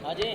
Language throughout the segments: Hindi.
हाँ जी।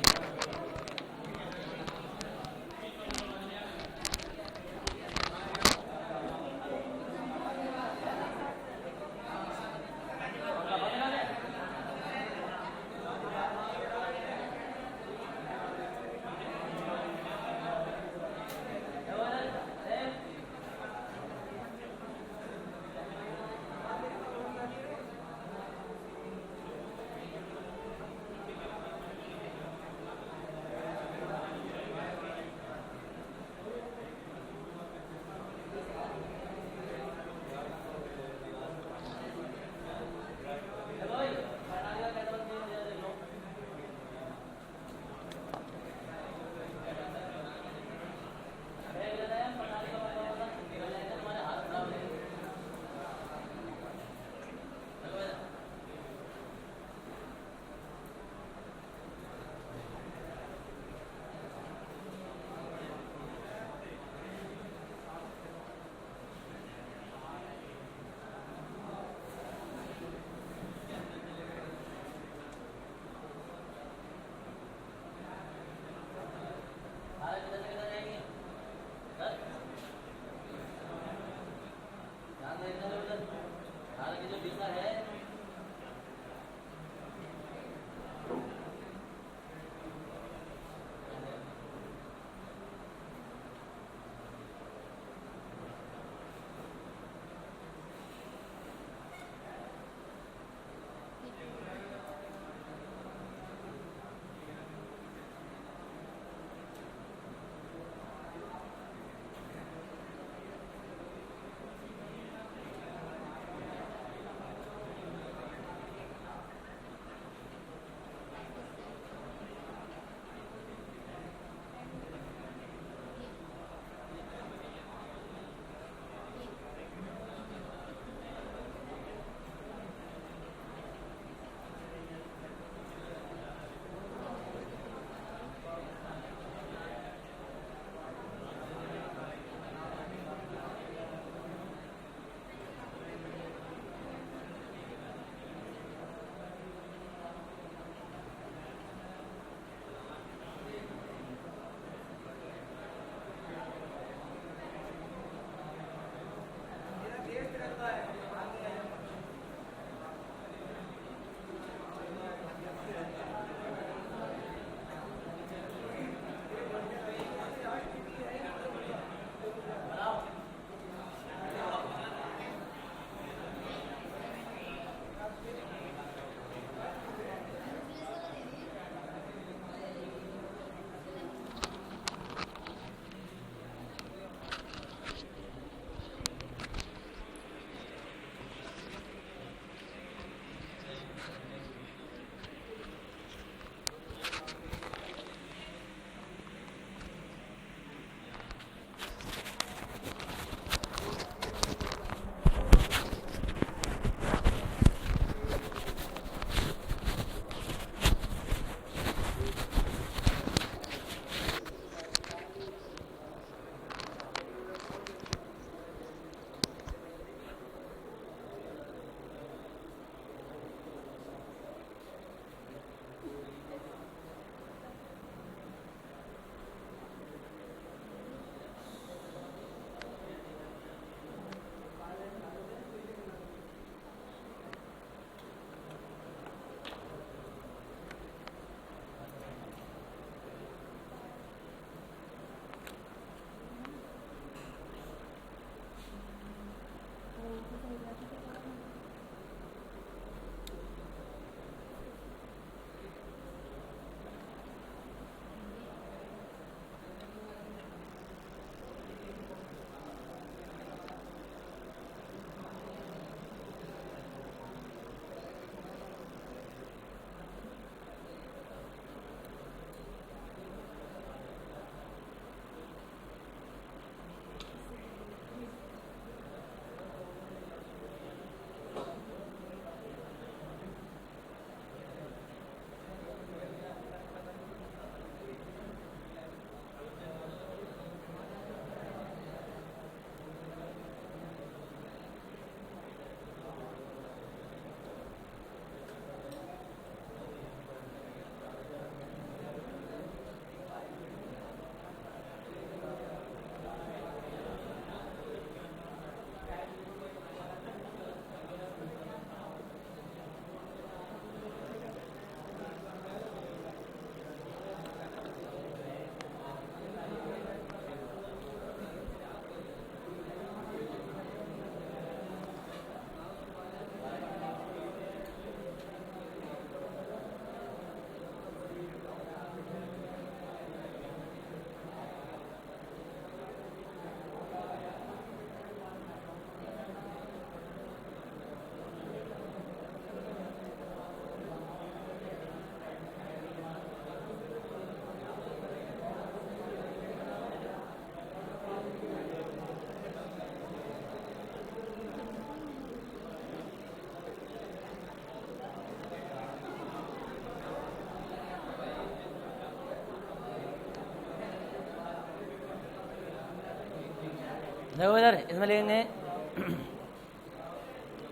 देखो इधर इसमें लिखेंगे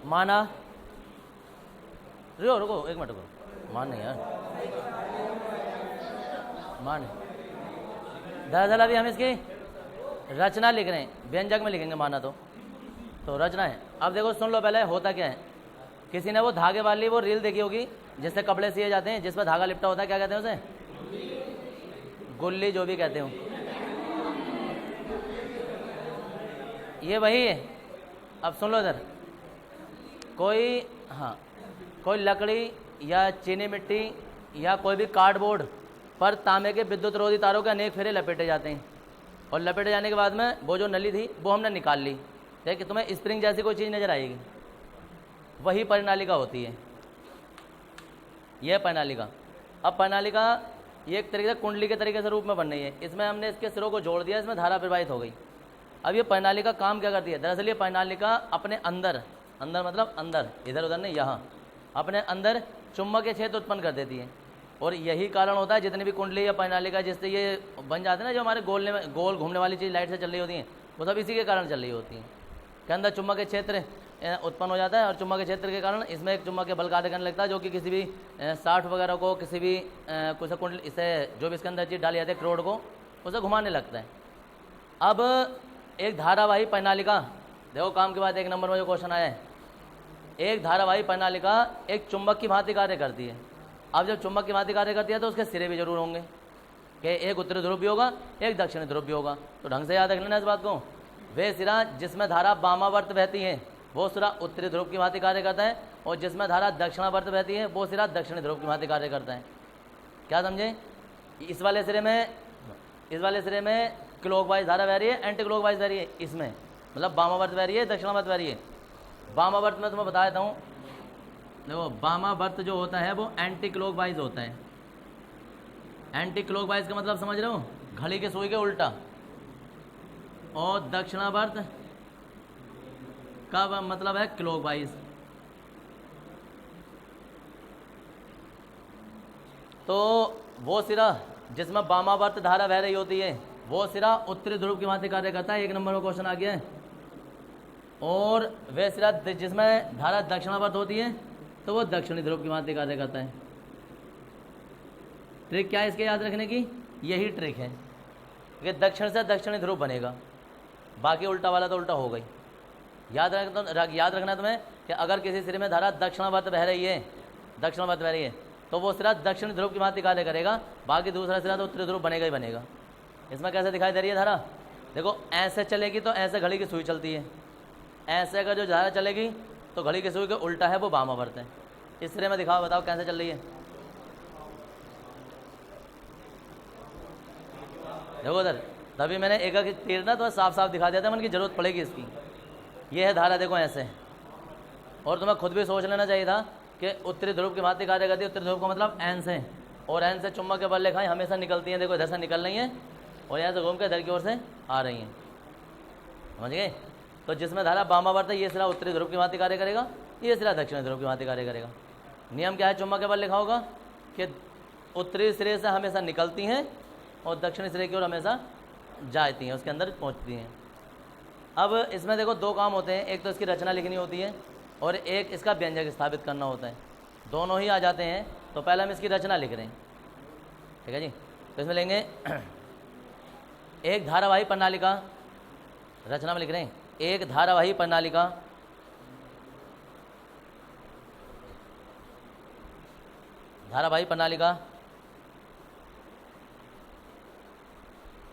माना, रुको रुको एक मिनट रुको, मान नहीं यार, मान दरअसल अभी हम इसकी रचना लिख रहे हैं, व्यंजक में लिखेंगे माना तो रचना है। अब देखो सुन लो पहले होता क्या है। किसी ने वो धागे वाली वो रील देखी होगी जिससे कपड़े सिए जाते हैं, जिस पर धागा लिपटा होता है, क्या कहते हैं उसे? गुल्ली, जो भी कहते हो, ये वही है। अब सुन लो इधर, कोई लकड़ी या चीनी मिट्टी या कोई भी कार्डबोर्ड पर तांबे के विद्युत रोधी तारों के अनेक फेरे लपेटे जाते हैं, और लपेटे जाने के बाद में वो जो नली थी वो हमने निकाल ली, ठीक है, तुम्हें स्प्रिंग जैसी कोई चीज़ नजर आएगी, वही प्रणालिका होती है, यह प्रणालिका। अब प्रणालिका ये एक तरीके से कुंडली के तरीके से रूप में बन रही है। इसमें हमने इसके सिरों को जोड़ दिया, इसमें धारा प्रवाहित हो गई। अब ये प्रणालिका काम क्या करती है? दरअसल ये प्रणालिका अपने अंदर मतलब अंदर, इधर उधर नहीं, यहाँ अपने अंदर चुंबकीय क्षेत्र उत्पन्न कर देती है। और यही कारण होता है जितनी भी कुंडली या प्रणालिका जिससे ये बन जाते हैं ना, जो हमारे गोल घूमने वाली चीज़ लाइट से चल रही होती हैं, वो सब इसी के कारण चल रही होती हैं। के अंदर चुंबकीय क्षेत्र उत्पन्न हो जाता है, और चुंबकीय क्षेत्र के कारण इसमें एक चुंबकीय बल कार्य करने लगता है, जो कि किसी भी साठ वगैरह को, किसी भी कुछ कुंडली, इसे जो भी इसके अंदर चीज़ डाली जाती है क्रोड को, उसे घुमाने लगता है। अब एक धारावाही प्रणालिका, देखो काम की बात, एक नंबर में जो क्वेश्चन आया है, एक धारावाही प्रणालिका एक चुंबक की भांति कार्य करती है। अब जब चुंबक की भांति कार्य करती है तो उसके सिरे भी जरूर होंगे, कि एक उत्तरी ध्रुव भी होगा, एक दक्षिणी ध्रुव भी होगा। तो ढंग से याद रख लेना इस बात को। वे सिरा जिसमें धारा वामावर्त बहती है वो सिरा उत्तरी ध्रुव की भांति कार्य करता है, और जिसमें धारा दक्षिणावर्त बहती है वो सिरा दक्षिणी ध्रुव की भांति कार्य करता है। क्या समझे? इस वाले सिरे में क्लॉकवाइज धारा बह रही है, एंटी क्लॉकवाइज बह रही है, इसमें मतलब वामावर्त बह रही है, दक्षिणावर्त बह रही है। वामावर्त में तुम्हें बता देता हूँ, देखो वामावर्त जो होता है वो एंटी क्लॉकवाइज होता है। एंटी क्लॉकवाइज का मतलब समझ रहे हो? घड़ी के सुई के उल्टा। और दक्षिणावर्त का मतलब है क्लॉकवाइज। तो वो सिरा जिसमें वामावर्त धारा बह रही होती है वो सिरा उत्तरी ध्रुव की भांति कार्य करता है। एक नंबर में क्वेश्चन आ गया है। और वह सिरा जिसमें धारा दक्षिणावर्त होती है तो वो दक्षिणी ध्रुव की भांति कार्य करता है। ट्रिक क्या है इसके याद रखने की? यही ट्रिक है कि दक्षिण से दक्षिणी ध्रुव बनेगा, बाकी उल्टा वाला तो उल्टा हो गई। याद रखना तुम्हें कि अगर किसी सिरे में धारा दक्षिणावर्त बह रही है तो वो सिरा दक्षिणी ध्रुव की भांति कार्य करेगा, बाकी दूसरा सिरा तो उत्तरी ध्रुव बनेगा ही बनेगा। इसमें कैसे दिखाई दे रही है धारा? देखो ऐसे चलेगी तो ऐसे घड़ी की सुई चलती है, ऐसे अगर जो धारा चलेगी तो घड़ी की सुई के उल्टा है, वो वामावर्त है। इस सिरे में दिखाओ, बताओ कैसे चल रही है? देखो उधर, तभी मैंने एक एक तीर ना तो साफ साफ दिखा दिया था, मन की जरूरत पड़ेगी इसकी। ये है धारा, देखो ऐसे। और तुम्हें खुद भी सोच लेना चाहिए था कि उत्तरी ध्रुव की भांति कार्य करती है। उत्तरी ध्रुव का मतलब एन से, और एन से चुंबक के बल रेखाएं हमेशा निकलती हैं। देखो इधर से निकल रही हैं और यहाँ से घूम के इधर की ओर से आ रही हैं, समझ गए? तो जिसमें धारा वामावर्त है ये सिरा उत्तरी ध्रुव की भांति कार्य करेगा, ये सिरा दक्षिणी ध्रुव की भांति कार्य करेगा। नियम क्या है चुंबक के बल लिखा होगा कि उत्तरी सिरे से हमेशा निकलती हैं और दक्षिणी सिरे की ओर हमेशा जाती हैं, उसके अंदर पहुँचती हैं। अब इसमें देखो दो काम होते हैं, एक तो इसकी रचना लिखनी होती है और एक इसका व्यंजक स्थापित करना होता है। दोनों ही आ जाते हैं। तो पहले हम इसकी रचना लिख रहे हैं, ठीक है जी। तो इसमें लेंगे एक धारावाही प्रणालिका, रचना में लिख रहे हैं एक धारावाही प्रणालिका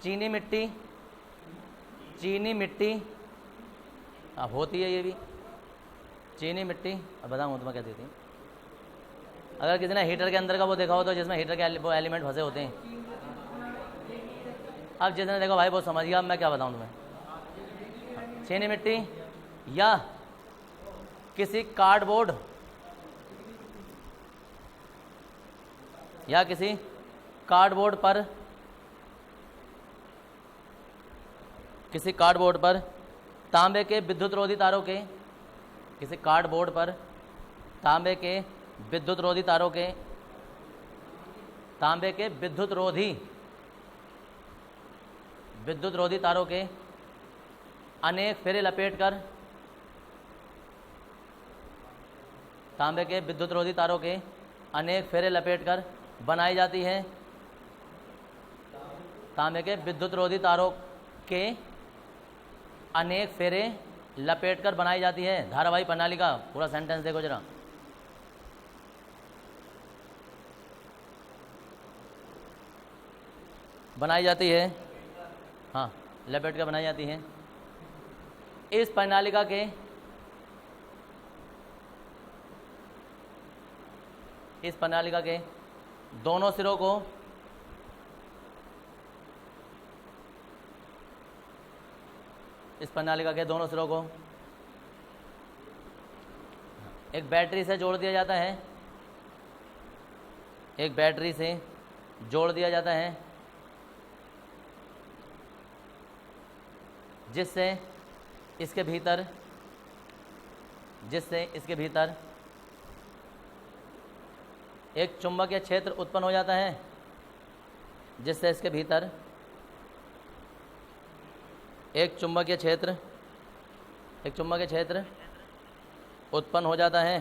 चीनी मिट्टी अब होती है, ये भी चीनी मिट्टी। अब बताऊँ तुम्हें क्या देती है? अगर किसी ने हीटर के अंदर का वो देखा हो तो जिसमें हीटर के वो एलिमेंट फंसे होते हैं। अब जिसने देखो भाई वो समझ गया। अब मैं क्या बताऊँ तुम्हें? चीनी मिट्टी या किसी कार्डबोर्ड पर तांबे के विद्युत रोधी तारों के अनेक फेरे लपेटकर तांबे के विद्युत रोधी तारों के अनेक फेरे लपेटकर बनाई जाती है। तांबे के विद्युत रोधी तारों के अनेक फेरे लपेटकर बनाई जाती है। धारावाही प्रणाली का पूरा सेंटेंस देखो जरा। बनाई जाती है, हाँ, लपेट कर बनाई जाती है। इस प्रणालिका के दोनों सिरों को एक बैटरी से जोड़ दिया जाता है। एक बैटरी से जोड़ दिया जाता है जिससे इसके भीतर एक चुंबकीय क्षेत्र उत्पन्न हो जाता है। जिससे इसके भीतर एक चुंबकीय क्षेत्र उत्पन्न हो जाता है।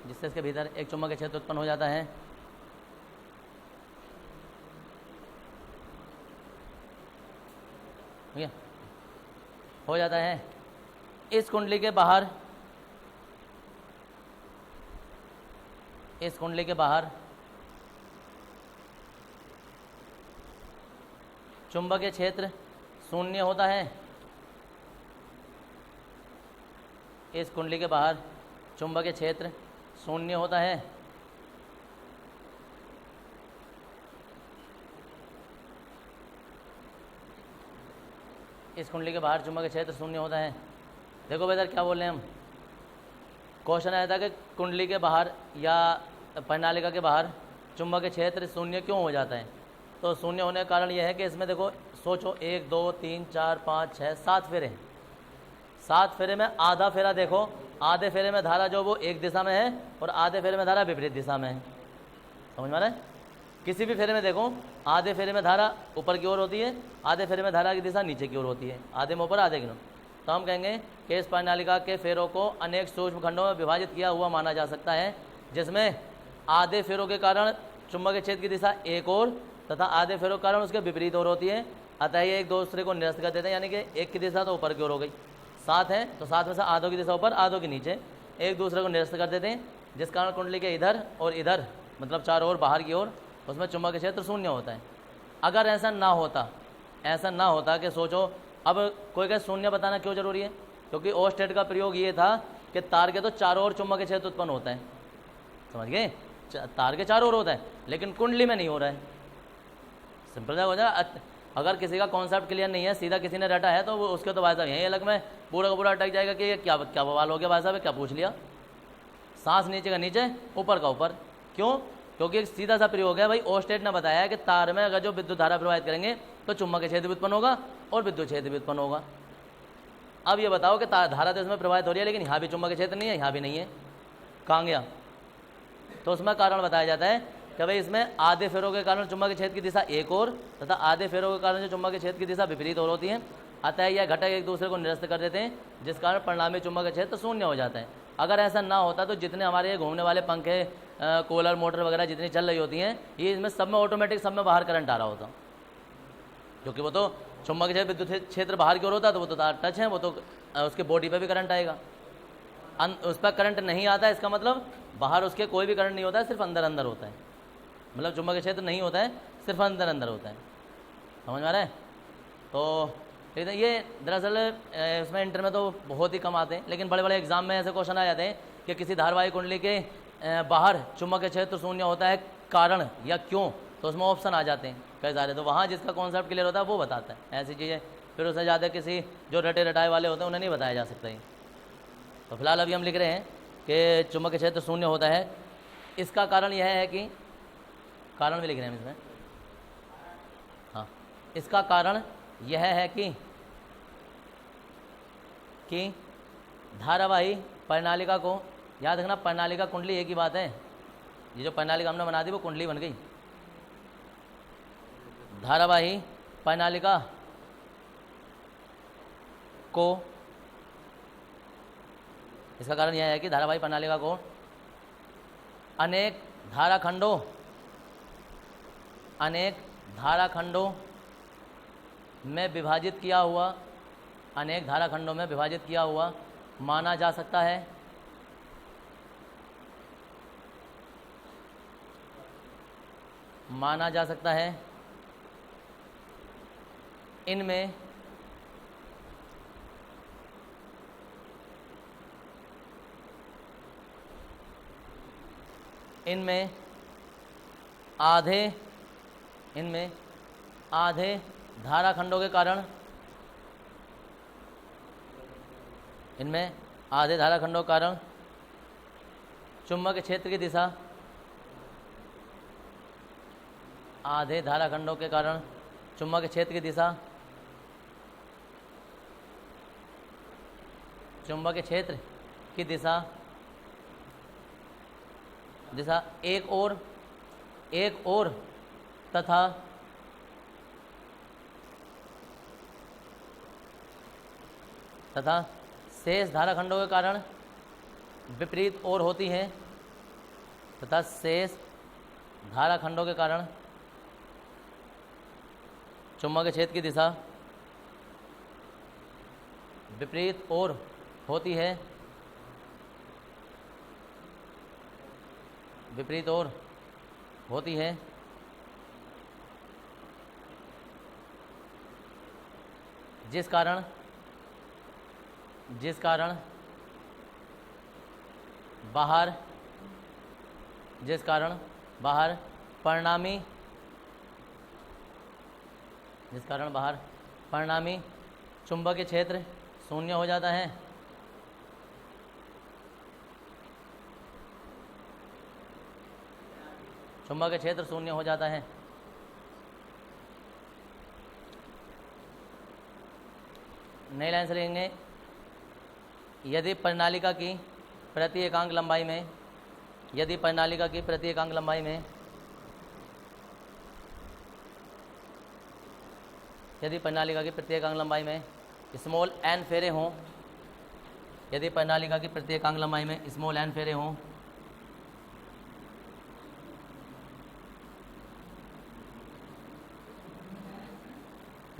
जिससे इसके भीतर एक चुंबकीय क्षेत्र उत्पन्न हो जाता है। ठीक है, हो जाता है। इस कुंडली के बाहर चुंबकीय क्षेत्र शून्य होता है। इस कुंडली के बाहर चुंबकीय क्षेत्र शून्य होता है। इस कुंडली के बाहर चुंबकीय क्षेत्र शून्य होता है। देखो बेटा क्या बोल रहे हैं हम। क्वेश्चन आया था कि कुंडली के बाहर या प्रणालिका के बाहर चुंबकीय क्षेत्र शून्य क्यों हो जाता है। तो शून्य होने का कारण यह है कि इसमें देखो, सोचो 1 2 3 4 5 6 7 फेरे हैं। 7 फेरे में आधा फेरा देखो, आधे फेरे में धारा जो वो एक दिशा में है और आधे फेरे में धारा विपरीत दिशा में है। समझ में आ रहा है। किसी भी फेरे में देखो, आधे फेरे में धारा ऊपर की ओर होती है, आधे फेरे में धारा की दिशा नीचे की ओर होती है, आधे में ऊपर आधे की नीचे। तो हम कहेंगे कि इस प्रणालिका के फेरों को अनेक सूक्ष्म खंडों में विभाजित किया हुआ माना जा सकता है, जिसमें आधे फेरों के कारण चुंबकीय क्षेत्र की दिशा एक ओर तथा आधे फेरों के कारण उसके विपरीत ओर होती है। अतः ये एक दूसरे को निरस्त कर देते हैं, यानी कि एक की दिशा तो ऊपर की ओर हो गई, 7 है तो 7 में से आधों की दिशा ऊपर आधों के नीचे, एक दूसरे को निरस्त कर देते हैं, जिस कारण कुंडली के इधर और इधर मतलब चारों ओर बाहर की ओर उसमें चुंबकीय क्षेत्र शून्य होता है। अगर ऐसा ना होता कि सोचो, अब कोई कहे शून्य बताना क्यों जरूरी है, क्योंकि ओस्टेट का प्रयोग ये था कि तार के तो चारों ओर चुंबकीय क्षेत्र उत्पन्न होता है। समझ गए, तार के चारों ओर होता है, लेकिन कुंडली में नहीं हो रहा है। सिंपल हो जाए। अगर किसी का कॉन्सेप्ट क्लियर नहीं है, सीधा किसी ने रटा है, तो वो उसके तो भाई साहब यहीं अलग में पूरा का पूरा अटक जाएगा कि ये क्या बवाल हो गया भाई साहब, क्या पूछ लिया। सांस नीचे का नीचे, ऊपर का ऊपर, क्यों? क्योंकि एक सीधा सा प्रयोग है भाई। ओस्टेट ने बताया है कि तार में अगर जो विद्युत धारा प्रवाहित करेंगे तो चुंबकीय क्षेत्र भी उत्पन्न होगा और विद्युत क्षेत्र भी उत्पन्न होगा। अब ये बताओ कि धारा तो इसमें प्रवाहित हो रही है, लेकिन यहाँ भी चुंबकीय क्षेत्र नहीं है, यहाँ भी नहीं है, कहाँ गया? तो उसमें कारण बताया जाता है कि भाई इसमें आधे फेरों के कारण चुंबकीय क्षेत्र की दिशा एक ओर तथा आधे फेरों के कारण जो चुंबकीय क्षेत्र की दिशा विपरीत ओर होती है। अतः यह घटक एक दूसरे को निरस्त कर देते हैं, जिस कारण परिणामी चुंबकीय क्षेत्र शून्य हो जाता है। अगर ऐसा ना होता तो जितने हमारे ये घूमने वाले पंखे, कूलर, मोटर वगैरह जितनी चल रही होती हैं, ये इसमें सब में ऑटोमेटिक सब में बाहर करंट आ रहा होता, क्योंकि वो तो चुंबकीय क्षेत्र विद्युत क्षेत्र बाहर की ओर होता है, तो वो तो तार टच है, वो तो उसके बॉडी पे भी करंट आएगा। उस पर करंट नहीं आता है, इसका मतलब बाहर उसके कोई भी करंट नहीं होता है, सिर्फ अंदर अंदर होता है। मतलब चुंबकीय क्षेत्र नहीं होता है, सिर्फ अंदर अंदर होता है। समझ में आ रहा है? तो ये दरअसल इसमें इंटर में तो बहुत ही कम आते हैं, लेकिन बड़े बड़े एग्जाम में ऐसे क्वेश्चन आ जाते हैं कि किसी धारावाही कुंडली के बाहर चुंबकीय क्षेत्र शून्य होता है, कारण या क्यों, तो उसमें ऑप्शन आ जाते हैं कई सारे। तो वहाँ जिसका कॉन्सेप्ट क्लियर होता है वो बताता है ऐसी चीज़ें। फिर उससे ज़्यादा किसी जो रटे रटाए वाले होते हैं उन्हें नहीं बताया जा सकता है। तो फिलहाल अभी हम लिख रहे हैं कि चुंबकीय क्षेत्र शून्य होता है। इसका कारण यह है कि, कारण भी लिख रहे हैं इसमें, हाँ, इसका कारण यह है कि धारावाही प्रणालिका को, याद रखना प्रणालिका कुंडली एक ही बात है, ये जो प्रणालिका हमने बना दी वो कुंडली बन गई। धारावाही प्रणालिका को, इसका कारण यह है कि धारावाही प्रणालिका को अनेक धाराखंडों में विभाजित किया हुआ, अनेक धाराखंडों में विभाजित किया हुआ माना जा सकता है। माना जा सकता है। इनमें आधे धाराखंडों के कारण, इनमें आधे धाराखंडों के कारण चुंबक क्षेत्र की दिशा, आधे धाराखंडों के कारण चुंबक क्षेत्र की दिशा, चुंबक क्षेत्र की दिशा एक ओर तथा शेष धाराखंडों के कारण विपरीत ओर होती है, तथा शेष धाराखंडों के कारण चुंबक क्षेत्र की दिशा विपरीत ओर होती है, विपरीत ओर होती है। जिस कारण बाहर परिणामी चुंबकीय क्षेत्र शून्य हो जाता है। चुंबकीय क्षेत्र शून्य हो जाता है। नई लाइन से लेंगे, यदि प्रणालिका की प्रति एकांक लंबाई में, यदि प्रणालिका की प्रति एकांक लंबाई में, यदि प्रणालिका की प्रति एकांक लंबाई में स्मॉल n फेरे हों, यदि प्रणालिका की प्रति एकांक लंबाई में स्मॉल n फेरे हों,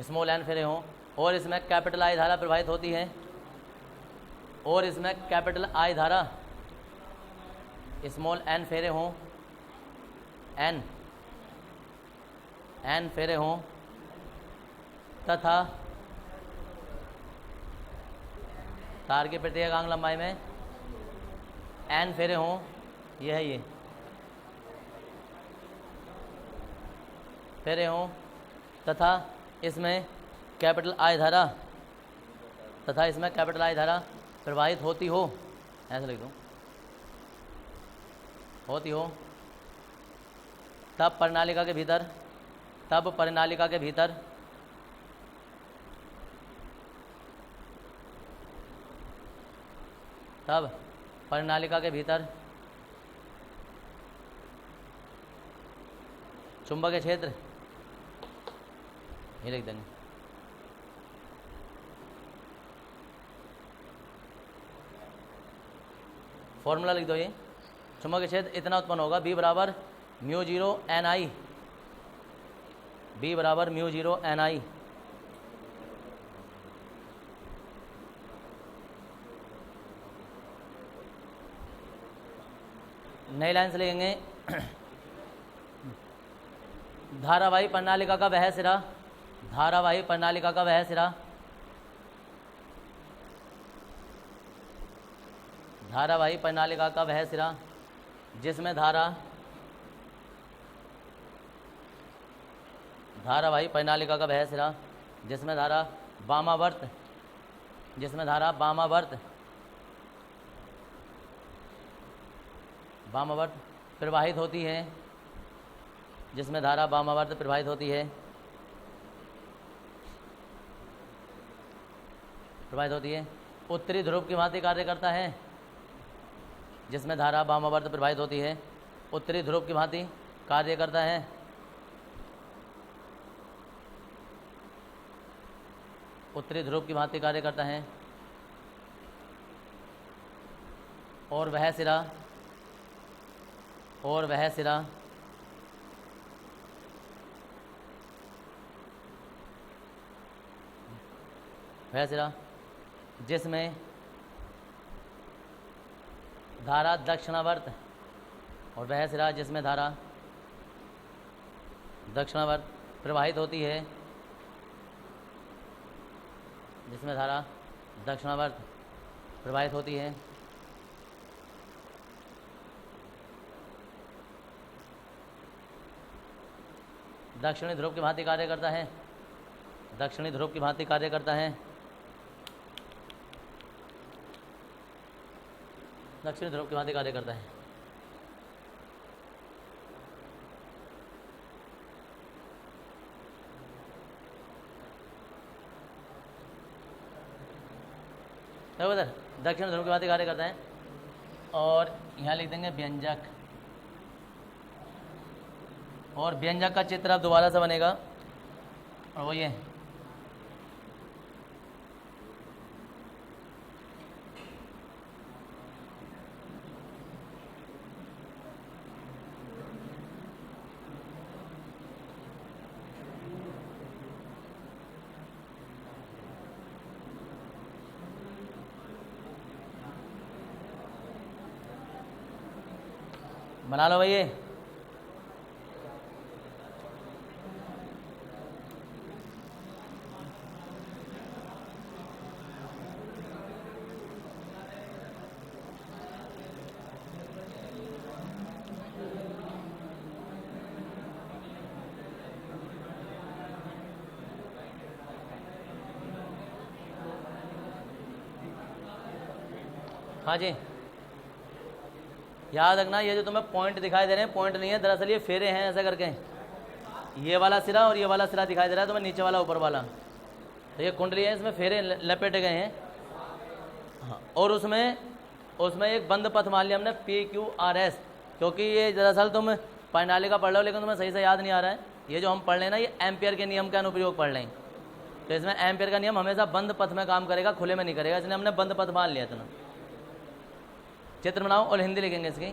स्मॉल n फेरे हों और इसमें कैपिटल I धारा प्रवाहित होती है, और इसमें कैपिटल I धारा, स्मॉल n फेरे हों, n फेरे हों, तथा तार के प्रति एकांक लंबाई में n फेरे हों, यह है ये फेरे हों, तथा इसमें कैपिटल I धारा, तथा इसमें कैपिटल I धारा प्रवाहित होती हो, ऐसा लिख दो, होती हो, तब प्रणालिका के भीतर, तब प्रणालिका के भीतर तब प्रणालिका के भीतर चुंबकीय क्षेत्र, ये लिख देंगे, फॉर्मूला लिख दो। ये चुंबकीय क्षेत्र इतना उत्पन्न होगा, B बराबर म्यू जीरो एन आई, B बराबर म्यू जीरो एन आई। नई लाइन से लेंगे, धारावाही प्रणालिका का वह सिरा, धारावाही प्रणालिका का वह सिरा, धारावाही प्रणालिका का वह सिरा जिसमें धारा, धारावाही प्रणालिका का वह सिरा जिसमें धारा वामावर्त, जिसमें धारा वामावर्त प्रवाहित होती है, जिसमें धारा वामावर्त प्रवाहित होती है, प्रवाहित होती है, उत्तरी ध्रुव की भांति कार्य करता है, जिसमें धारा वामावर्त प्रवाहित होती है, उत्तरी ध्रुव की भांति कार्य करता है। उत्तरी ध्रुव की भांति कार्य करता है। और वह सिरा जिसमें धारा दक्षिणावर्त प्रवाहित होती है, जिसमें धारा दक्षिणावर्त प्रवाहित होती है। दक्षिणी ध्रुव की भांति कार्य करता है। दक्षिणी ध्रुव की भांति कार्य करता है। दक्षिणी ध्रुव की भांति कार्य करता है। बता दक्षिण ध्रुव की भांति कार्य करता है। और यहाँ लिख देंगे व्यंजक, और व्यंजक का चित्र अब दोबारा से बनेगा, और वो ये बना लो भाई। ये हाँ जी, याद रखना, ये जो तुम्हें पॉइंट दिखाई दे रहे हैं पॉइंट नहीं है, दरअसल ये फेरे हैं ऐसा करके। ये वाला सिरा और ये वाला सिरा दिखाई दे रहा है तुम्हें, नीचे वाला ऊपर वाला, तो ये कुंडली है, इसमें फेरे लपेटे गए हैं। हाँ, और उसमें एक बंद पथ मान लिया हमने PQRS, क्योंकि ये दरअसल तुम प्रणाली का पढ़ रहे हो लेकिन तुम्हें सही से याद नहीं आ रहा है। ये जो हम पढ़ रहे हैं ना, ये एम्पियर के नियम का अनुप्रयोग पढ़ रहे हैं, तो इसमें एम्पियर का नियम हमेशा बंद पथ में काम करेगा, खुले में नहीं करेगा, इसलिए हमने बंद पथ मान लिया इतना। चित्र बनाओ और हिंदी लिखेंगे इसकी।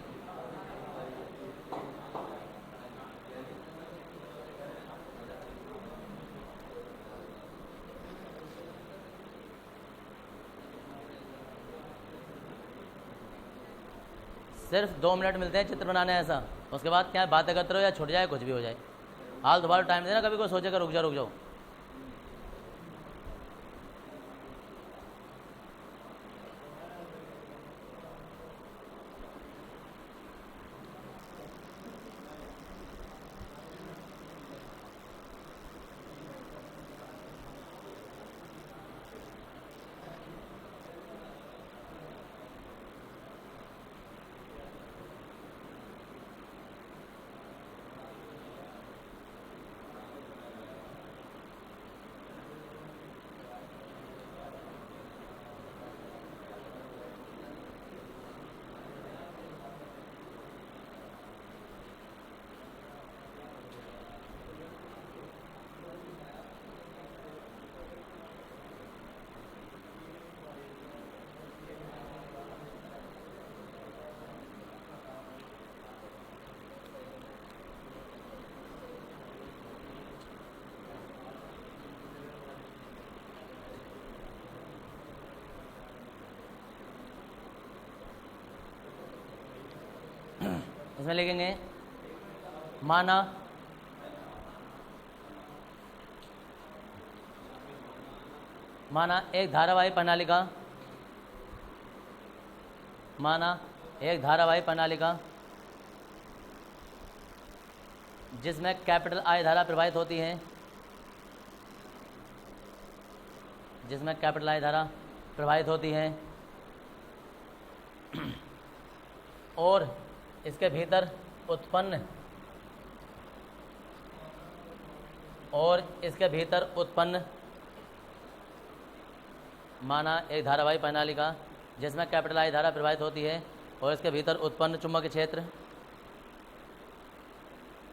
सिर्फ 2 मिनट मिलते हैं चित्र बनाने ऐसा, उसके बाद क्या बातें करते रहो या छूट जाए कुछ भी हो जाए। हाल दोबारा टाइम देना, कभी कोई सोचेगा रुक जाओ। इसमें लिखेंगे माना एक धारावाही प्रणाली का जिसमें कैपिटल I धारा प्रवाहित होती है, और इसके भीतर उत्पन्न माना एक धारावाही प्रणाली का जिसमें कैपिटल I धारा प्रवाहित होती है और इसके भीतर उत्पन्न चुंबकीय क्षेत्र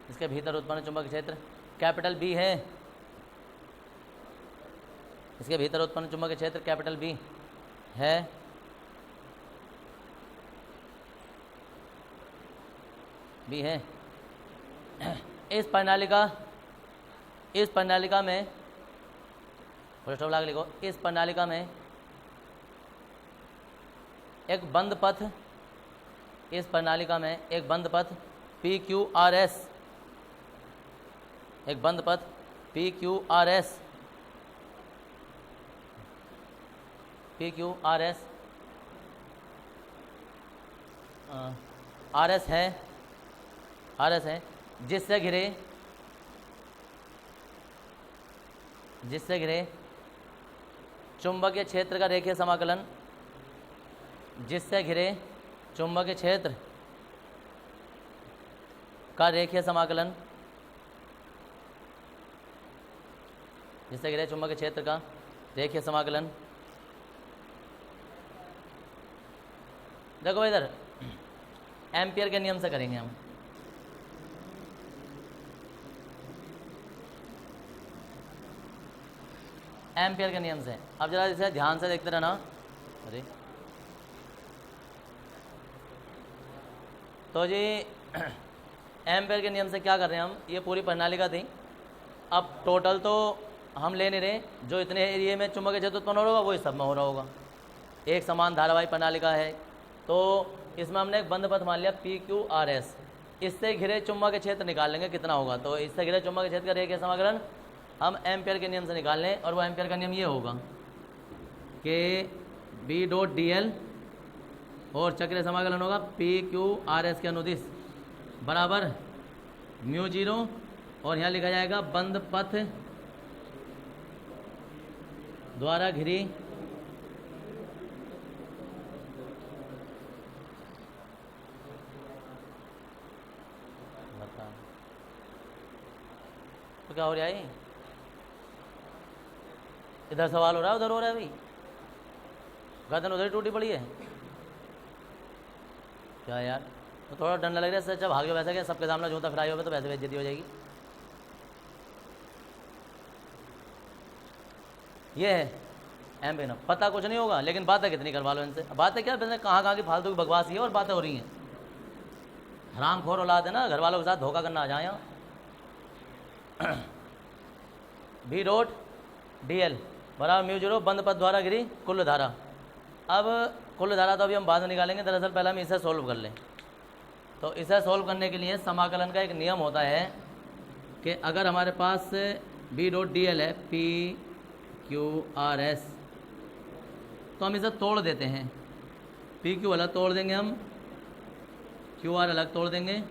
इसके भीतर उत्पन्न चुंबक क्षेत्र कैपिटल बी है। इसके भीतर उत्पन्न चुंबक क्षेत्र कैपिटल बी है। बी है। इस प्रणालिका में फुल स्टॉप लगा लिखो। इस प्रणालिका में एक बंद पथ, इस प्रणालिका में एक बंद पथ PQRS, एक बंद पथ PQRS RS है, जिससे घिरे चुंबकीय क्षेत्र का रेखीय समाकलन, जिससे घिरे चुंबकीय क्षेत्र का रेखीय समाकलन, जिससे घिरे चुंबकीय क्षेत्र का रेखीय समाकलन। देखो इधर एम्पियर के नियम से करेंगे हम। एम्पियर के नियम से। अब जरा इसे ध्यान से देखते रहना। अरे तो जी एम्पियर के नियम से क्या कर रहे हैं हम, ये पूरी प्रणालिका थी। अब टोटल तो हम ले नहीं रहे, जो इतने एरिया में चुंबकीय क्षेत्र उत्पन्न हो रहा होगा वही सब में हो रहा होगा। एक समान धारावाही प्रणालिका है, तो इसमें हमने एक बंद पथ मान लिया PQRS। इससे घिरे चुंबकीय क्षेत्र निकाल लेंगे कितना होगा। तो इससे घिरे चुंबकीय क्षेत्र का रेखीय समाकलन हम एम्पियर के नियम से निकाल लें, और वो एम्पियर का नियम ये होगा कि B.dl और चक्रीय समाकलन होगा PQRS के अनुदिश बराबर μ0, और यहाँ लिखा जाएगा बंद पथ द्वारा घिरी तो क्या हो रहा है, इधर सवाल हो रहा है उधर हो रहा है भाई, गर्दन उधर ही टूटी पड़ी है क्या यार। तो थोड़ा डर लग रहा है, अच्छा भाग्य वैसा क्या सबके सामने जूता फ्राई होगा तो वैसे बेइज्जती हो जाएगी। ये है एम ना, पता कुछ नहीं होगा लेकिन बातें कितनी करवा लो इनसे। बातें क्या, कहाँ की फालतू की बकवास है और बातें हो रही हैं। हरामखोर औलाद है ना, घर वालों के साथ धोखा करना आ जाए यहाँ। B.dl बराबर μ0 बंद पथ द्वारा गिरी कुल धारा। अब कुल धारा तो अभी हम बाद में निकालेंगे, दरअसल पहले हम इसे सोल्व कर लें। तो इसे सोल्व करने के लिए समाकलन का एक नियम होता है कि अगर हमारे पास B.dl है PQRS, तो हम इसे तोड़ देते हैं। PQ अलग तोड़ देंगे हम, QR अलग तोड़ देंगे,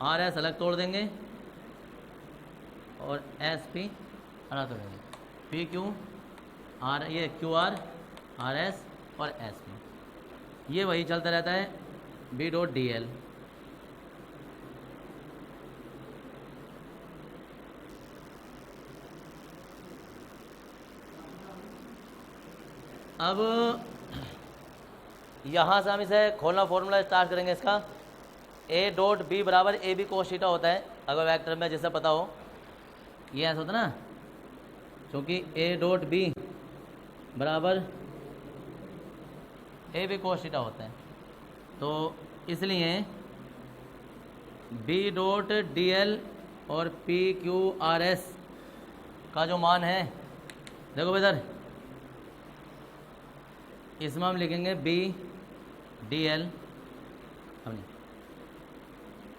RS अलग तोड़ देंगे और SP अलग तोड़ देंगे। PQR ये QR RS और SP, ये वही चलता रहता है B.dl। अब यहाँ से हम इसे खोलना फॉर्मूला स्टार्ट करेंगे इसका। A.B बराबर AB cos थीटा होता है, अगर वेक्टर में जैसे पता हो ये ऐसा होता ना, क्योंकि A.B बराबर AB cos थीटा होता है, तो इसलिए B.dl और PQRS का जो मान है, देखो इधर इसमें हम लिखेंगे B.dl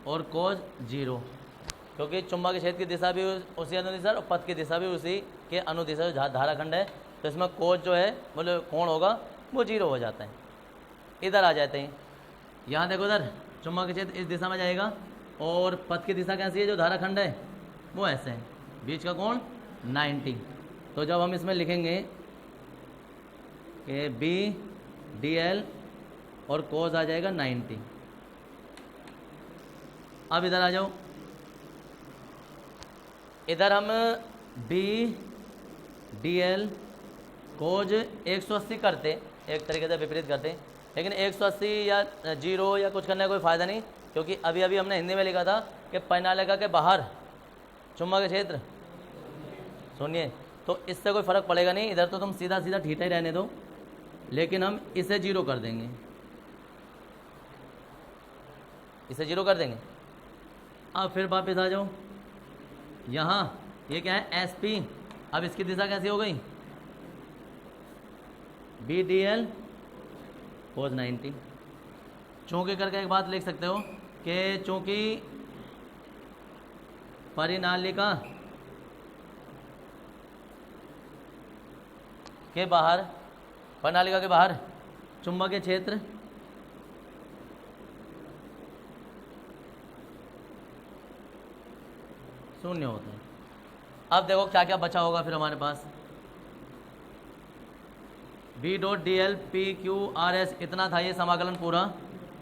और cos 0, क्योंकि चुंबकीय क्षेत्र की दिशा भी उसी अनुदिशा और पथ की दिशा भी उसी के अनुदिशा जो धाराखंड है, तो इसमें कोस जो है मतलब कोण होगा वो 0 हो जाता है। इधर आ जाते हैं, यहाँ देखो इधर चुंबकीय क्षेत्र इस दिशा में जाएगा और पथ की दिशा कैसी है, जो धाराखंड है वो ऐसे है, बीच का कोण 90। तो जब हम इसमें लिखेंगे कि B.dl और कोस आ जाएगा 90। अब इधर आ जाओ, इधर हम B.dl कोज 180 करते, एक तरीके से विपरीत करते, लेकिन 180 या 0 या कुछ करने का कोई फ़ायदा नहीं, क्योंकि अभी अभी हमने हिंदी में लिखा था कि परिनालिका के बाहर चुंबक क्षेत्र सुनिए, तो इससे कोई फ़र्क पड़ेगा नहीं, इधर तो तुम सीधा सीधा थीटा ही रहने दो, लेकिन हम इसे जीरो कर देंगे, इसे जीरो कर देंगे। अब फिर वापस आ जाओ यहाँ, ये क्या है एस पी, अब इसकी दिशा कैसी हो गई बी डी एल कोस 90। चूँकि करके एक बात लिख सकते हो कि चूँकि परिनालिका के बाहर, परिनालिका के बाहर चुंबकीय क्षेत्र शून्य होता है। अब देखो क्या क्या बचा होगा फिर हमारे पास, B dot D L P Q R S, इतना था ये समाकलन पूरा।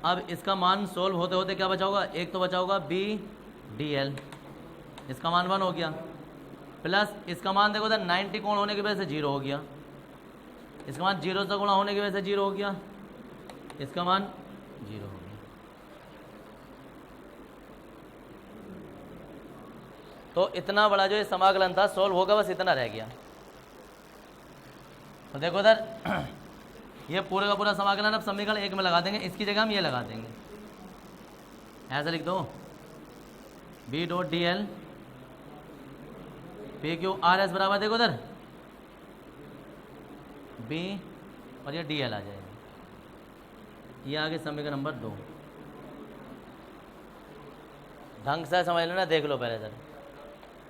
अब इसका मान सोल्व होते होते क्या बचा होगा, एक तो बचा होगा बी डी एल, इसका मान 1 हो गया, प्लस इसका मान देखो उधर 90 कोण होने की वजह से 0 हो गया, इसका मान 0 से गुणा होने की वजह से 0 हो गया, इसका मान 0 हो गया। तो इतना बड़ा जो ये समाकलन था सोल्व होगा, बस इतना रह गया। तो देखो इधर ये पूरे का पूरा समाकलन अब समीकरण 1 में लगा देंगे, इसकी जगह हम ये लगा देंगे, ऐसा लिख दो B dot D L P Q R S बराबर, देखो उधर बी और ये डी एल आ जाएगा, ये आगे समीकरण नंबर 2। ढंग से समझ लेना, देख लो पहले इधर।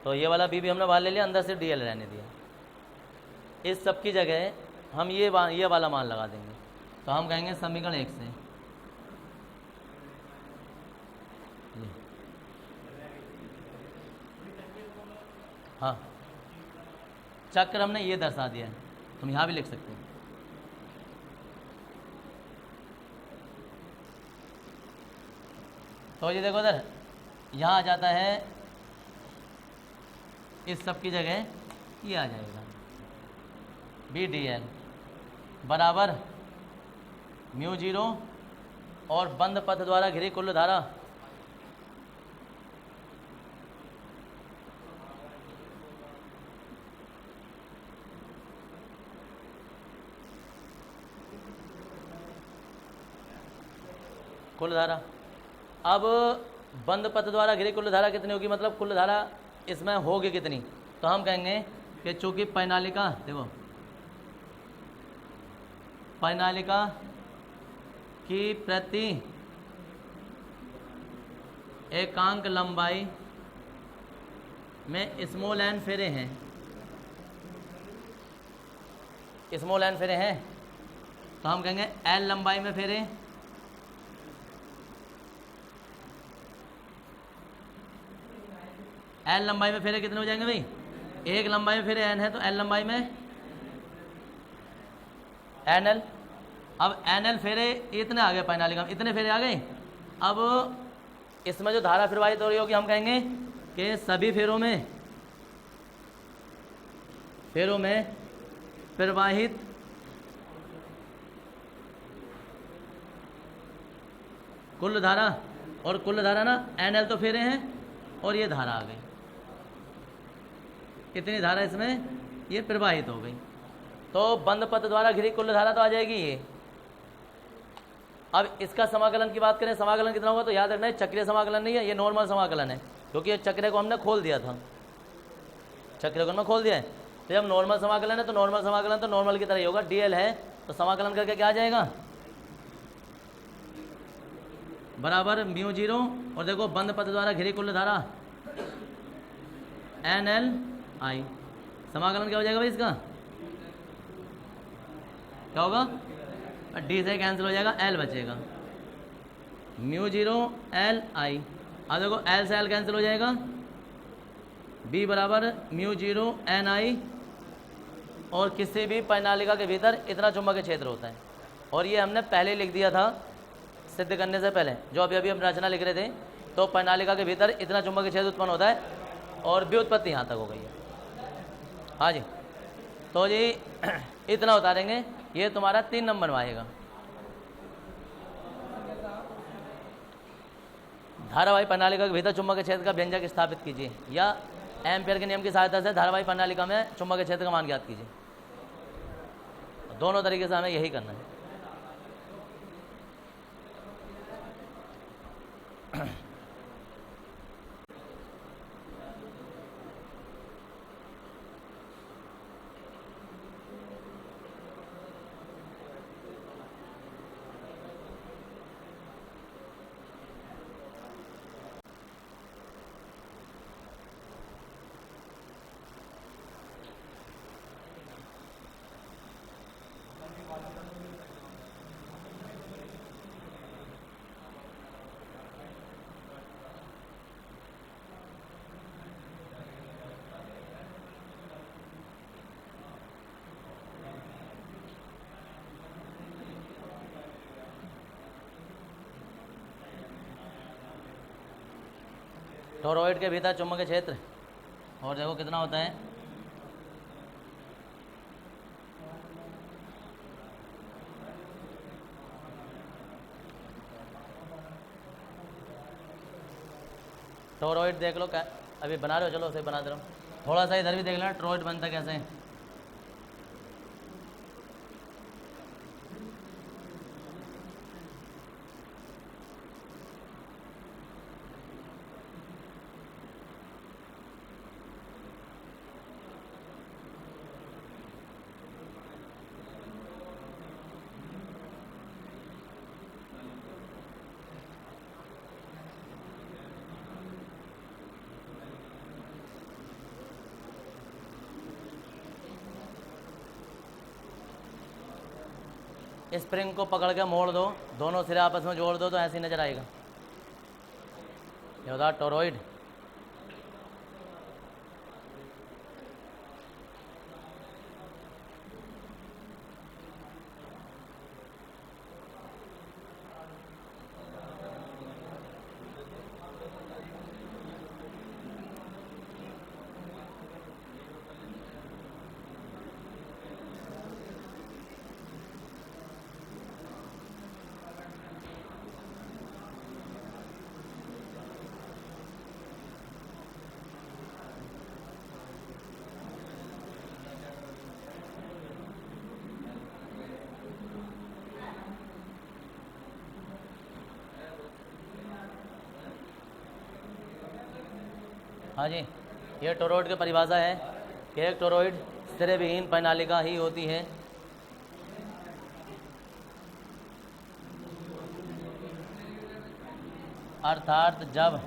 तो ये वाला बी भी हमने बाहर ले लिया, अंदर से डी एल रहने दिया। इस सब की जगह हम ये वाला मान लगा देंगे, तो हम कहेंगे समीकरण 1 से हाँ, चक्र हमने ये दर्शा दिया है, तुम यहाँ भी लिख सकते हो। तो ये देखो इधर यहाँ आ जाता है, इस सब की जगह ये आ जाएगा बी डी एल बराबर म्यू 0 और बंद पथ द्वारा घिरी कुल धारा कुल धारा। अब बंद पथ द्वारा घिरी कुल धारा कितनी होगी, मतलब कुल धारा इसमें होगी कितनी, तो हम कहेंगे कि चूंकि परिनालिका, देखो परिनालिका की प्रति एकांक लंबाई में स्मॉल एन फेरे हैं, स्मॉल एन फेरे हैं, तो हम कहेंगे एल लंबाई में फेरे एल लंबाई में फेरे कितने हो जाएंगे भाई, एक लंबाई में फेरे एन है तो एल लंबाई में एन एल। अब एन एल फेरे इतने आ गए, परिनालिका में इतने फेरे आ गए। अब इसमें जो धारा प्रवाहित हो रही होगी हम कहेंगे कि सभी फेरों में प्रवाहित कुल धारा, और कुल धारा ना एन एल तो फेरे हैं और ये धारा आ गई, कितनी धारा इसमें ये प्रवाहित हो गई, तो बंद पथ द्वारा घिरी कुल धारा तो आ जाएगी ये। अब इसका समाकलन की बात करें, समाकलन कितना होगा, तो याद रखना है चक्रीय समाकलन नहीं है, ये नॉर्मल समाकलन है, क्योंकि ये चक्र को हमने खोल दिया था, चक्र को हमने खोल दिया है। तो जब नॉर्मल समाकलन है तो नॉर्मल समाकलन तो नॉर्मल की तरह ही होगा, डीएल है तो समाकलन करके क्या आ जाएगा बराबर म्यू 0 और देखो बंद पथ द्वारा घिरी कुल धारा एन एल आई, समाकलन क्या हो जाएगा भाई इसका, क्या होगा, डी से कैंसिल हो जाएगा, एल बचेगा, म्यू 0 एल आई। अब देखो एल से एल कैंसिल हो जाएगा, बी बराबर म्यू 0 एन आई, और किसी भी परिनालिका के भीतर इतना चुंबकीय क्षेत्र होता है। और ये हमने पहले लिख दिया था सिद्ध करने से पहले, जो अभी अभी हम रचना लिख रहे थे, तो परिनालिका के भीतर इतना चुंबकीय क्षेत्र उत्पन्न होता है, और व्युत्पत्ति यहाँ तक हो गई है। हाँ जी, तो जी इतना उतारेंगे, ये तुम्हारा 3 नंबर में आएगा। धारावाही प्रणालिका के भीतर चुंबकीय क्षेत्र का व्यंजक स्थापित कीजिए, या एम्पियर के नियम की सहायता से धारावाही प्रणालिका में चुंबकीय क्षेत्र का मान ज्ञात कीजिए। दोनों तरीके से हमें यही करना है। टोरॉइड के भीतर चुंबकीय क्षेत्र, और देखो कितना होता है, टोरॉइड देख लो। क्या अभी बना रहे हो? चलो उसे बना दे रहा हूँ। थोड़ा सा इधर भी देख लेना टोरॉइड बनता कैसे है। स्प्रिंग को पकड़ के मोड़ दो, दोनों सिरे आपस में जोड़ दो तो ऐसे ही नजर आएगा। ये होता है टोरॉइड। हाँ जी, ये टोरॉइड की परिभाषा है कि एक टोरॉइड सिरे विहीन प्रणालिका ही होती है अर्थात जब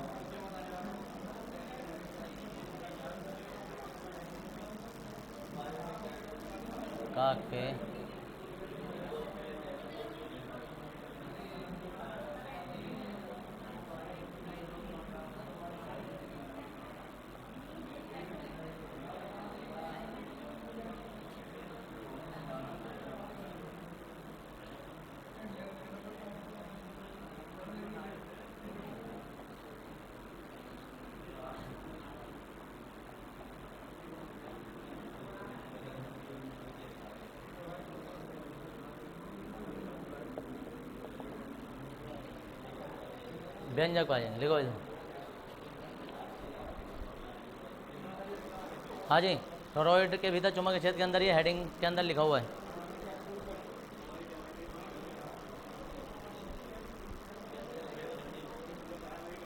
का के व्यंजक आ जाएंगे। लिखो इधर। हाँ जी, टोरॉइड के भीतर चुंबकीय क्षेत्र के अंदर ये हेडिंग के अंदर लिखा हुआ है।